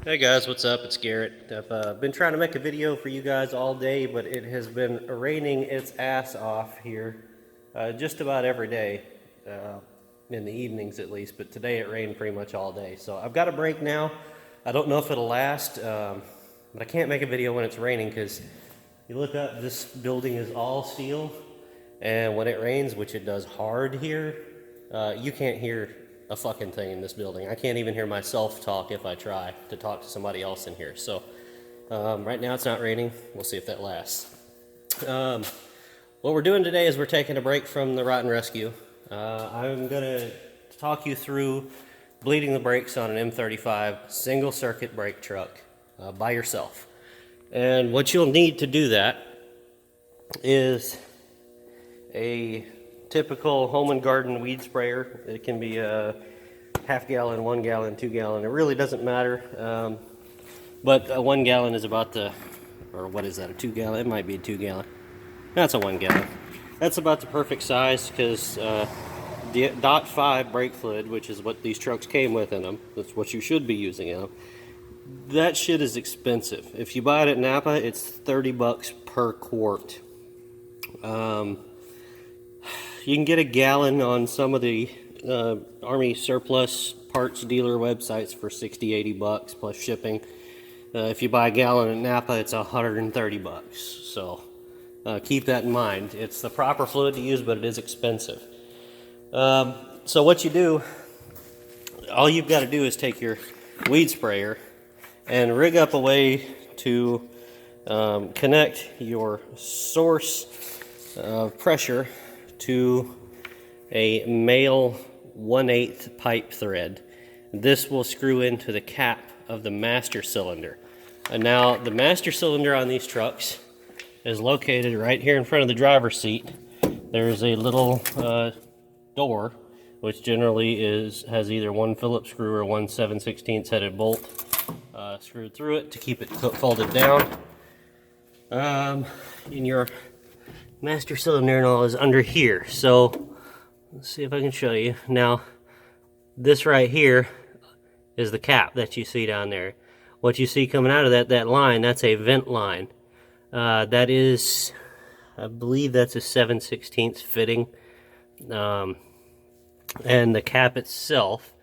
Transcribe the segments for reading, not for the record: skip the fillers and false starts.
Hey guys, what's up? It's Garrett. I've been trying to make a video for you guys all day, but it has been raining its ass off here just about every day, in the evenings at least, but today it rained pretty much all day. So I've got a break now. I don't know if it'll last, but I can't make a video when it's raining because you look up, this building is all steel, and when it rains, which it does hard here, you can't hear a fucking thing in this building. I can't even hear myself talk if I try to talk to somebody else in here. So right now it's not raining. We'll see if that lasts. What we're doing today is we're taking a break from the Rotten Rescue. I'm gonna talk you through bleeding the brakes on an M35 single circuit brake truck by yourself. And what you'll need to do that is a typical home and garden weed sprayer. It can be a half gallon, 1 gallon, 2 gallon. It really doesn't matter. But a 1 gallon is about the, or what is that, a 2 gallon? It might be a 2 gallon. That's a 1 gallon. That's about the perfect size because DOT 5 brake fluid, which is what these trucks came with in them, that's what you should be using in them. That shit is expensive. If you buy it at Napa, it's $30 per quart. You can get a gallon on some of the Army surplus parts dealer websites for 60, 80 bucks plus shipping. If you buy a gallon at Napa, it's 130 bucks. So keep that in mind. It's the proper fluid to use, but it is expensive. So what you do, all you've got to do is take your weed sprayer and rig up a way to connect your source of pressure to a male 1/8 pipe thread. This will screw into the cap of the master cylinder. And now the master cylinder on these trucks is located right here in front of the driver's seat. There's a little door, which generally has either one Phillips screw or one 7/16 headed bolt screwed through it to keep it folded down. In your master cylinder and all is under here. So let's see if I can show you. Now, this right here is the cap that you see down there. What you see coming out of that line, that's a vent line. That is, I believe that's a 7/16 fitting. And the cap itself,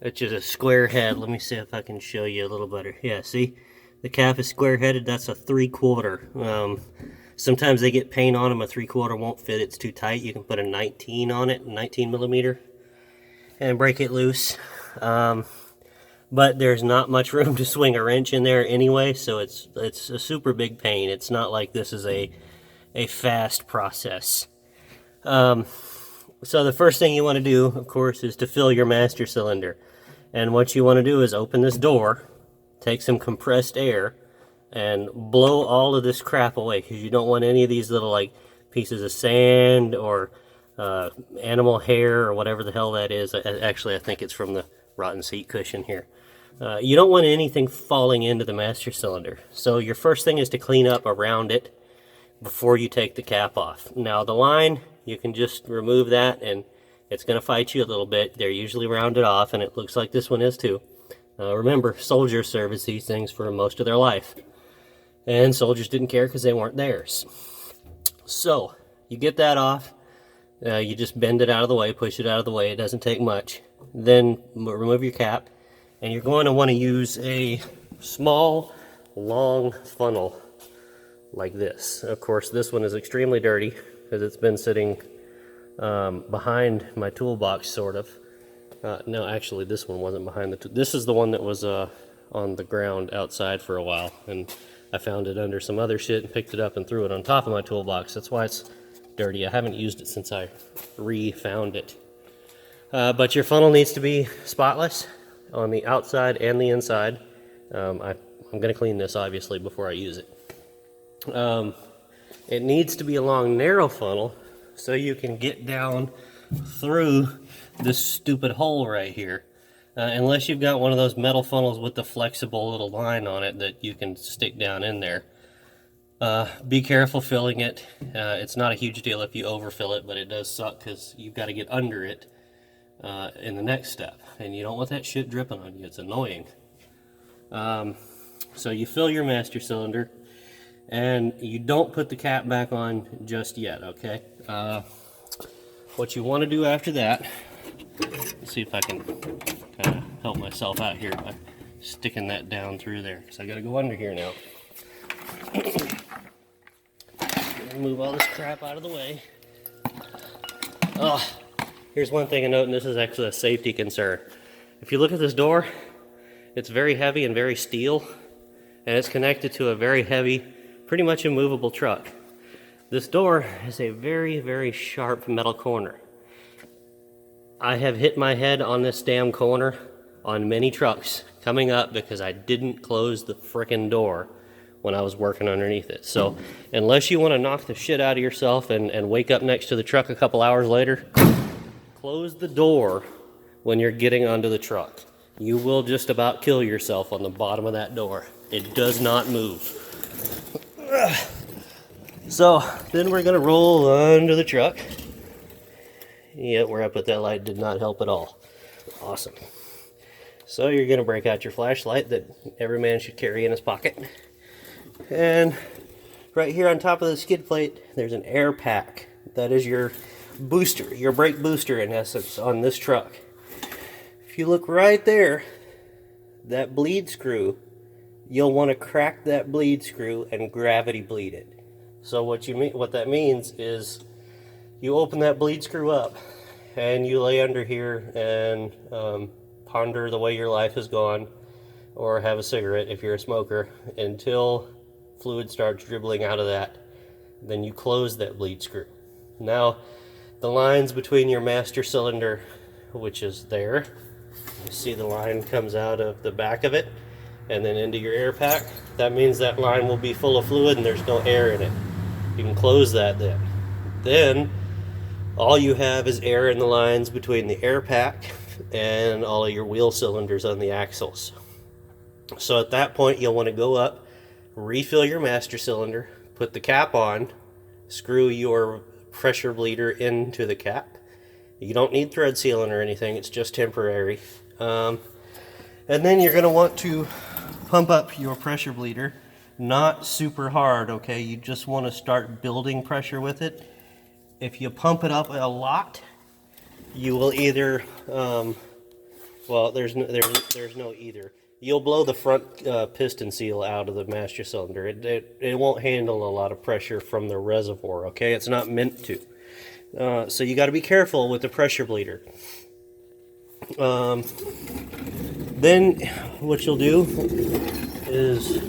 which is a square head. Let me see if I can show you a little better. Yeah, see? The cap is square headed. That's a 3/4. Sometimes they get paint on them. A 3/4 won't fit. It's too tight. You can put a 19 on it, 19 millimeter, and break it loose. But there's not much room to swing a wrench in there anyway, so it's a super big pain. It's not like this is a fast process. So the first thing you want to do, of course, is to fill your master cylinder. And what you want to do is open this door, take some compressed air, and blow all of this crap away, because you don't want any of these little like pieces of sand or animal hair or whatever the hell that is. Actually, I think it's from the rotten seat cushion here. You don't want anything falling into the master cylinder. So your first thing is to clean up around it before you take the cap off. Now the line, you can just remove that and it's going to fight you a little bit. They're usually rounded off, and it looks like this one is too. Remember, soldiers service these things for most of their life. And soldiers didn't care because they weren't theirs. So, you get that off. You just bend it out of the way, push it out of the way. It doesn't take much. Then remove your cap. And you're going to want to use a small, long funnel like this. Of course, this one is extremely dirty because it's been sitting behind my toolbox, sort of. No, actually, this one wasn't behind the this is the one that was on the ground outside for a while. And I found it under some other shit and picked it up and threw it on top of my toolbox. That's why it's dirty. I haven't used it since I re-found it. But your funnel needs to be spotless on the outside and the inside. I'm going to clean this, obviously, before I use it. It needs to be a long, narrow funnel so you can get down through this stupid hole right here. Unless you've got one of those metal funnels with the flexible little line on it that you can stick down in there. Be careful filling it. It's not a huge deal if you overfill it, but it does suck because you've got to get under it in the next step. And you don't want that shit dripping on you. It's annoying. So you fill your master cylinder, and you don't put the cap back on just yet, okay? What you want to do after that, let's see if I can kind of help myself out here by sticking that down through there, because I got to go under here now. Move all this crap out of the way. Oh, here's one thing to note, and this is actually a safety concern. If you look at this door, it's very heavy and very steel, and it's connected to a very heavy, pretty much immovable truck. This door is a very, very sharp metal corner. I have hit my head on this damn corner on many trucks coming up because I didn't close the frickin' door when I was working underneath it. So unless you want to knock the shit out of yourself and wake up next to the truck a couple hours later, close the door when you're getting onto the truck. You will just about kill yourself on the bottom of that door. It does not move. So then we're gonna roll under the truck. Yeah, where I put that light did not help at all. Awesome. So you're gonna break out your flashlight that every man should carry in his pocket. And right here on top of the skid plate, there's an air pack. That is your booster, your brake booster in essence on this truck. If you look right there, that bleed screw, you'll want to crack that bleed screw and gravity bleed it. So what that means is you open that bleed screw up and you lay under here and ponder the way your life has gone, or have a cigarette if you're a smoker, until fluid starts dribbling out of that. Then you close that bleed screw. Now the lines between your master cylinder, which is there, you see the line comes out of the back of it and then into your air pack. That means that line will be full of fluid and there's no air in it. You can close that then. Then all you have is air in the lines between the air pack and all of your wheel cylinders on the axles. So at that point you'll want to go up, refill your master cylinder, put the cap on, screw your pressure bleeder into the cap. You don't need thread sealing or anything, it's just temporary. And then you're going to want to pump up your pressure bleeder, not super hard, okay? You just want to start building pressure with it. If you pump it up a lot, you will either, well, there's no either. You'll blow the front piston seal out of the master cylinder. It won't handle a lot of pressure from the reservoir, okay? It's not meant to. So you got to be careful with the pressure bleeder. Then what you'll do is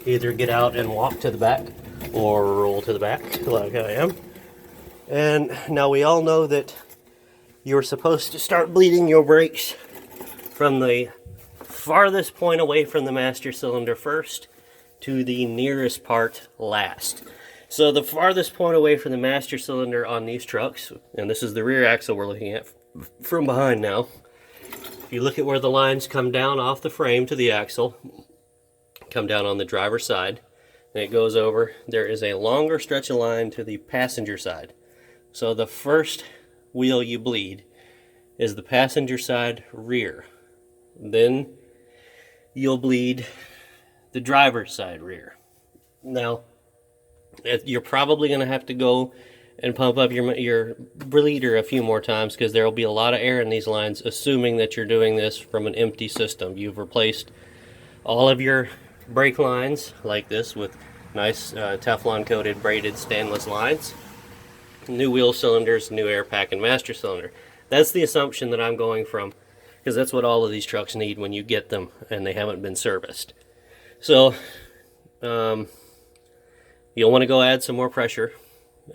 either get out and walk to the back or roll to the back like I am. And now we all know that you're supposed to start bleeding your brakes from the farthest point away from the master cylinder first to the nearest part last. So the farthest point away from the master cylinder on these trucks, and this is the rear axle we're looking at from behind now. If you look at where the lines come down off the frame to the axle, come down on the driver's side, and it goes over, there is a longer stretch of line to the passenger side. So the first wheel you bleed is the passenger side rear. Then you'll bleed the driver's side rear. Now, you're probably going to have to go and pump up your bleeder a few more times, because there will be a lot of air in these lines, assuming that you're doing this from an empty system. You've replaced all of your brake lines like this with nice Teflon coated braided stainless lines, new wheel cylinders, new air pack and master cylinder. That's the assumption that I'm going from, because that's what all of these trucks need when you get them and they haven't been serviced. So you'll want to go add some more pressure,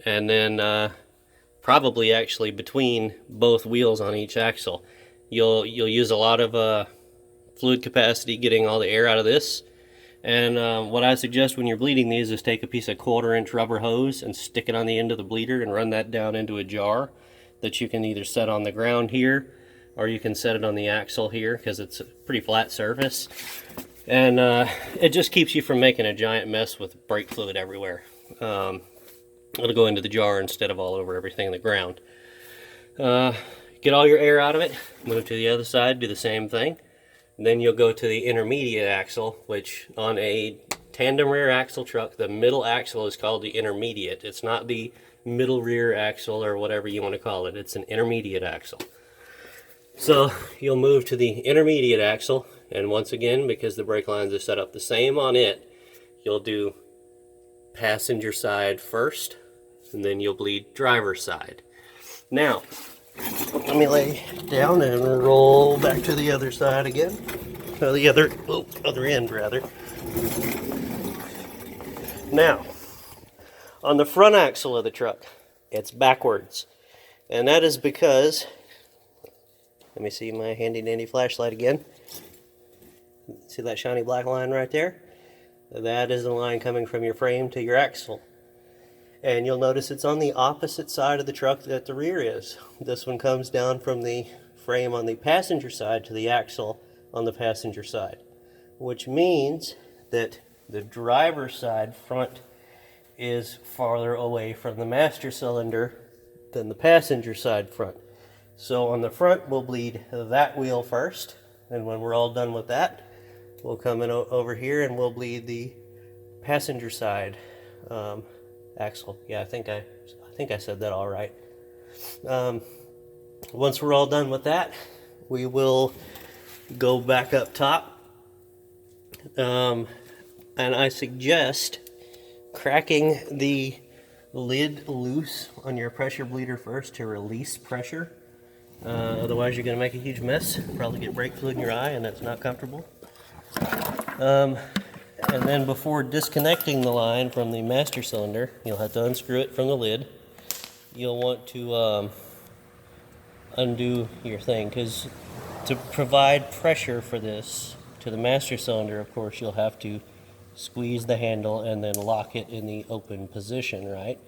and then probably actually between both wheels on each axle. You'll use a lot of fluid capacity getting all the air out of this. And what I suggest when you're bleeding these is take a piece of 1/4-inch rubber hose and stick it on the end of the bleeder and run that down into a jar that you can either set on the ground here, or you can set it on the axle here, because it's a pretty flat surface. And it just keeps you from making a giant mess with brake fluid everywhere. It'll go into the jar instead of all over everything in the ground. Get all your air out of it, move to the other side, do the same thing. Then you'll go to the intermediate axle, which on a tandem rear axle truck, the middle axle is called the intermediate. It's not the middle rear axle or whatever you want to call it. It's an intermediate axle. So you'll move to the intermediate axle, and once again, because the brake lines are set up the same on it, you'll do passenger side first, and then you'll bleed driver's side. Now, let me lay down and roll back to the other side again. The other end rather. Now, on the front axle of the truck, it's backwards. And that is because, let me see my handy dandy flashlight again. See that shiny black line right there? That is the line coming from your frame to your axle. And you'll notice it's on the opposite side of the truck that the rear is. This one comes down from the frame on the passenger side to the axle on the passenger side, which means that the driver's side front is farther away from the master cylinder than the passenger side front. So on the front, we'll bleed that wheel first, and when we're all done with that, we'll come in over here and we'll bleed the passenger side axle. Yeah, I think I said that all right. Once we're all done with that, we will go back up top, and I suggest cracking the lid loose on your pressure bleeder first to release pressure. Otherwise you're going to make a huge mess, probably get brake fluid in your eye, and that's not comfortable. And then before disconnecting the line from the master cylinder, you'll have to unscrew it from the lid. You'll want to undo your thing, because to provide pressure for this to the master cylinder, of course, you'll have to squeeze the handle and then lock it in the open position, right?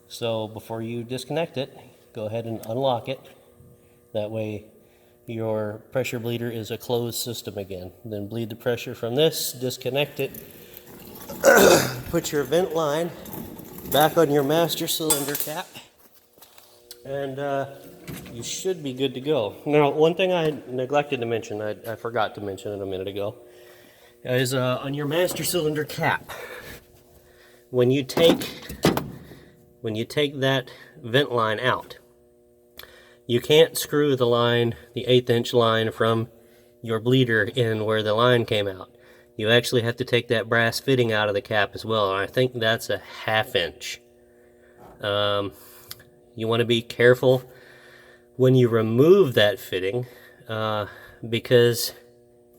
So before you disconnect it, go ahead and unlock it. That way your pressure bleeder is a closed system again. Then bleed the pressure from this, disconnect it, put your vent line back on your master cylinder cap, and you should be good to go. Now, one thing I neglected to mention, I forgot to mention it a minute ago, is on your master cylinder cap, when you take that vent line out, you can't screw the line, the 1/8 inch line from your bleeder in where the line came out. You actually have to take that brass fitting out of the cap as well, and I think that's a 1/2 inch. You want to be careful when you remove that fitting, because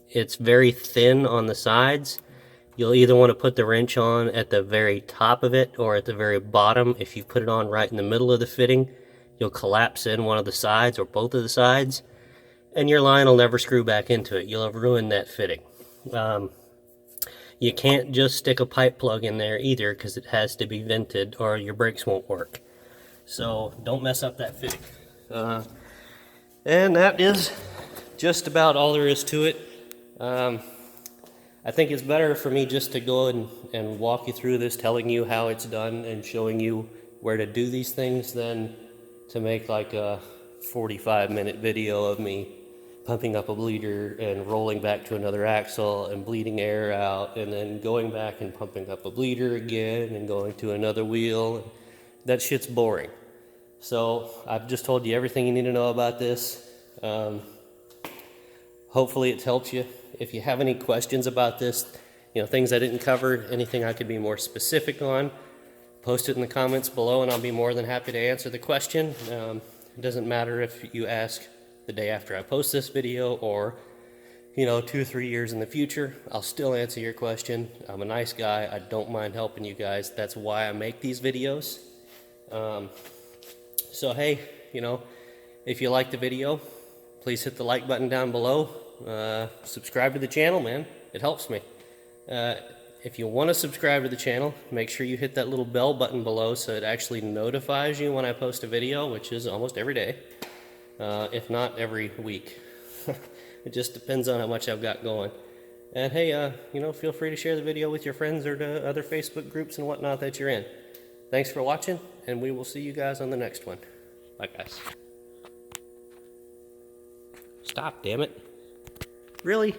it's very thin on the sides. You'll either want to put the wrench on at the very top of it or at the very bottom. If you put it on right in the middle of the fitting, you'll collapse in one of the sides or both of the sides, and your line will never screw back into it. You'll have ruined that fitting. You can't just stick a pipe plug in there either, because it has to be vented or your brakes won't work. So don't mess up that fitting. And that is just about all there is to it. I think it's better for me just to go and walk you through this, telling you how it's done and showing you where to do these things, than to make like a 45-minute video of me pumping up a bleeder and rolling back to another axle and bleeding air out, and then going back and pumping up a bleeder again and going to another wheel. That shit's boring. So I've just told you everything you need to know about this. Hopefully it's helped you. If you have any questions about this, things I didn't cover, anything I could be more specific on, post it in the comments below and I'll be more than happy to answer the question. It doesn't matter if you ask the day after I post this video or 2 or 3 years in the future. I'll still answer your question. I'm a nice guy. I don't mind helping you guys. That's why I make these videos. So hey, if you like the video, please hit the like button down below. Subscribe to the channel, man. It helps me. If you want to subscribe to the channel, make sure you hit that little bell button below so it actually notifies you when I post a video, which is almost every day, if not every week. It just depends on how much I've got going. And hey, feel free to share the video with your friends or to other Facebook groups and whatnot that you're in. Thanks for watching, and we will see you guys on the next one. Bye, guys. Stop, damn it. Really?